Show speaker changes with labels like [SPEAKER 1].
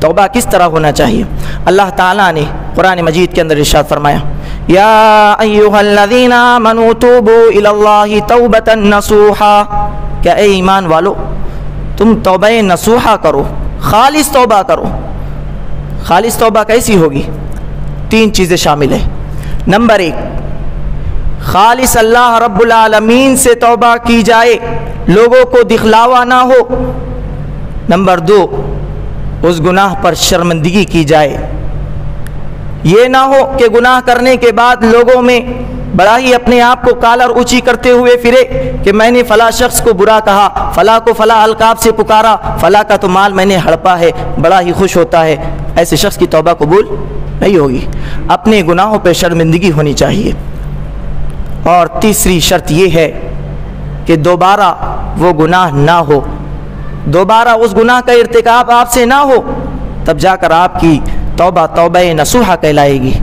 [SPEAKER 1] توبہ کس طرح ہونا چاہیے؟ اللہ تعالیٰ نے قرآن مجید کے اندر ارشاد فرمایا، یا ایھا الذین آمنوا توبوا الی اللہ توبۃ نصوحا، کہ اے ایمان والو تم توبہ نصوحا کرو، خالص توبہ کرو۔ خالص توبہ کیسی ہوگی؟ 3 چیزیں شامل ہیں۔ نمبر 1، خالص اللہ رب العالمین سے توبہ کی جائے، لوگوں کو دکھلاوا نہ ہو۔ نمبر 2، اس گناہ پر شرمندگی کی جائے، یہ نہ ہو کہ گناہ کرنے کے بعد لوگوں میں بڑا ہی اپنے آپ کو کالر اونچی کرتے ہوئے پھرے کہ میں نے فلاں شخص کو برا کہا، فلاں کو فلاں القاب سے پکارا، فلاں کا تو مال میں نے ہڑپا ہے، بڑا ہی خوش ہوتا ہے۔ ایسے شخص کی توبہ قبول نہیں ہوگی۔ اپنے گناہوں پہ شرمندگی ہونی چاہیے۔ اور تیسری شرط یہ ہے کہ دوبارہ وہ گناہ نہ ہو، دوبارہ اس گناہ کا ارتکاب آپ سے نہ ہو، تب جا کر آپ کی توبہ توبہ نصوحہ کہلائے گی۔